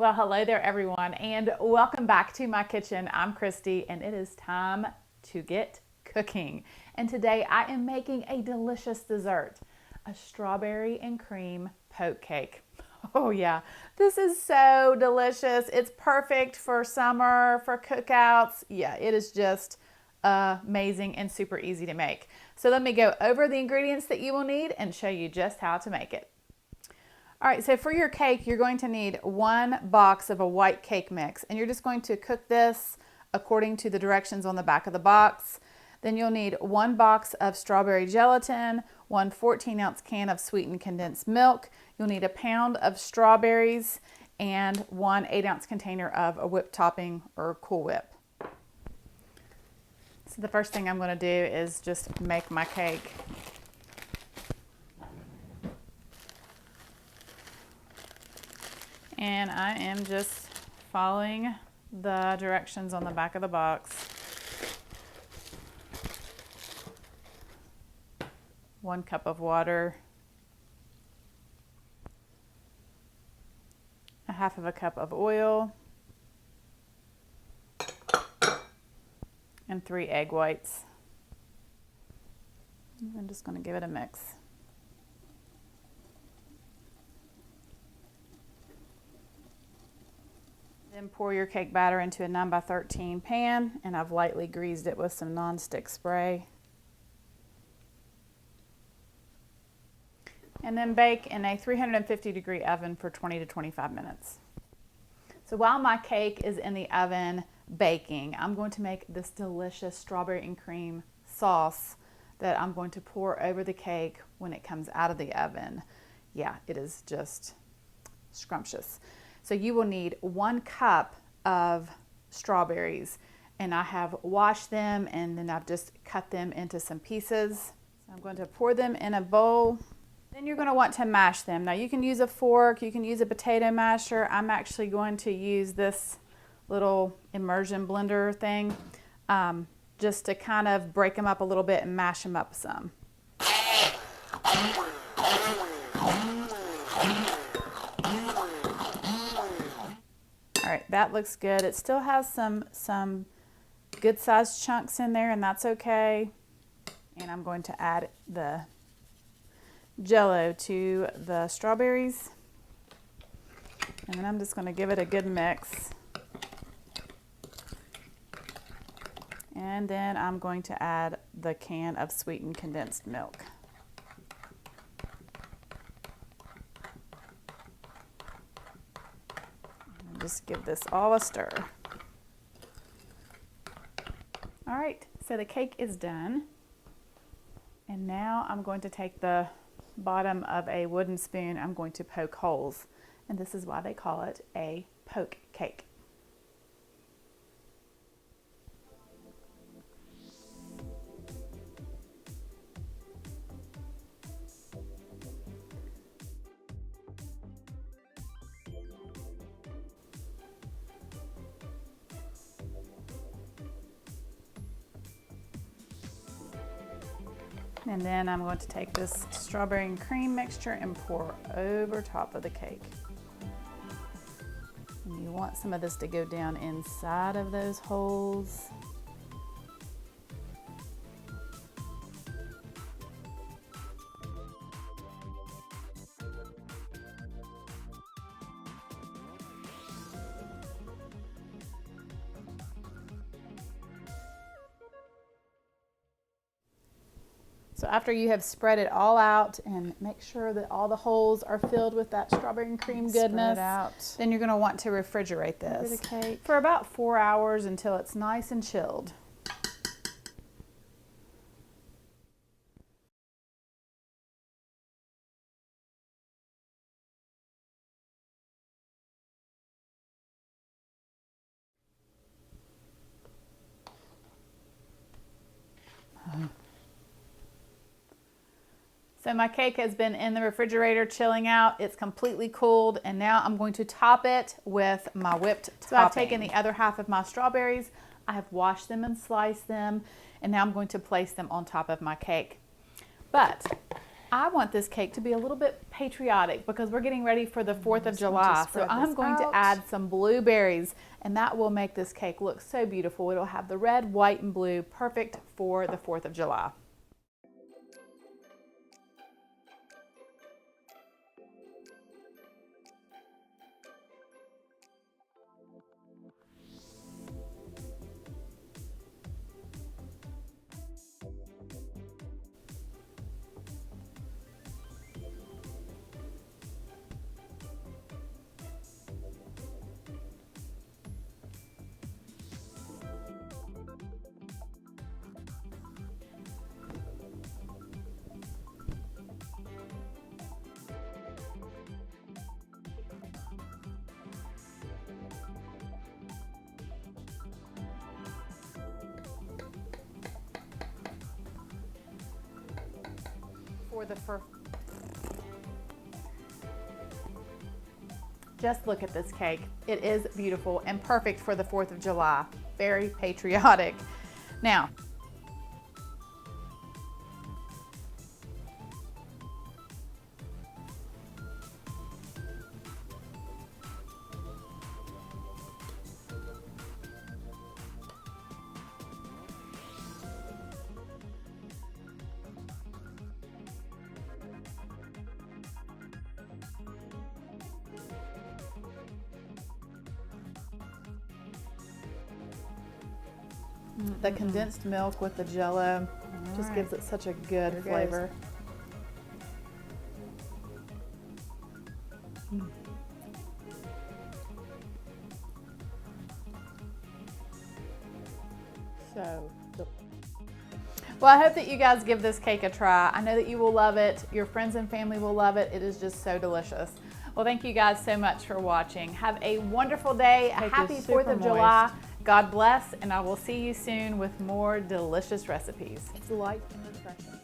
Well, hello there everyone, and welcome back to my kitchen. I'm Christy, and it is time to get cooking. And today I am making a delicious dessert, a strawberry and cream poke cake. Oh yeah, this is so delicious. It's perfect for summer, for cookouts. Yeah, it is just amazing and super easy to make. So let me go over the ingredients that you will need and show you just how to make it. All right, so for your cake, you're going to need 1 box of a white cake mix, and you're just going to cook this according to the directions on the back of the box. Then you'll need 1 box of strawberry gelatin, 1 14-ounce can of sweetened condensed milk. You'll need 1 pound of strawberries and 1 8-ounce container of a whipped topping or Cool Whip. So the first thing I'm going to do is just make my cake. And I am just following the directions on the back of the box. 1 cup of water, 1/2 cup of oil, and 3 egg whites. I'm just going to give it a mix. Then pour your cake batter into a 9x13 pan, and I've lightly greased it with some nonstick spray. And then bake in a 350-degree oven for 20 to 25 minutes. So while my cake is in the oven baking, I'm going to make this delicious strawberry and cream sauce that I'm going to pour over the cake when it comes out of the oven. Yeah, it is just scrumptious. So you will need 1 cup of strawberries, and I have washed them and then I've just cut them into some pieces. So I'm going to pour them in a bowl. Then you're going to want to mash them. Now you can use a fork, you can use a potato masher. I'm actually going to use this little immersion blender thing just to kind of break them up a little bit and mash them up some. All right, that looks good. It still has some good sized chunks in there, and that's okay. And I'm going to add the jello to the strawberries. And then I'm just going to give it a good mix. And then I'm going to add the can of sweetened condensed milk. Just give this all a stir. All right, so the cake is done. And now I'm going to take the bottom of a wooden spoon, I'm going to poke holes. And this is why they call it a poke cake. And then I'm going to take this strawberry and cream mixture and pour over top of the cake. And you want some of this to go down inside of those holes. So after you have spread it all out and make sure that all the holes are filled with that strawberry and cream goodness, then you're going to want to refrigerate this for about 4 hours until it's nice and chilled. So my cake has been in the refrigerator chilling out. It's completely cooled, and now I'm going to top it with my whipped topping. So I've taken the other half of my strawberries, I have washed them and sliced them, and now I'm going to place them on top of my cake. But I want this cake to be a little bit patriotic because we're getting ready for the 4th of July. So I'm going to add some blueberries, and that will make this cake look so beautiful. It'll have the red, white, and blue, perfect for the 4th of July. For the first, just look at this cake. It is beautiful and perfect for the 4th of July. Very patriotic. Now, the condensed milk with the jello just gives it such a good flavor. Well, I hope that you guys give this cake a try. I know that you will love it. Your friends and family will love it. It is just so delicious. Well, thank you guys so much for watching. Have a wonderful day. A happy 4th of July. God bless, and I will see you soon with more delicious recipes. It's light and refreshing.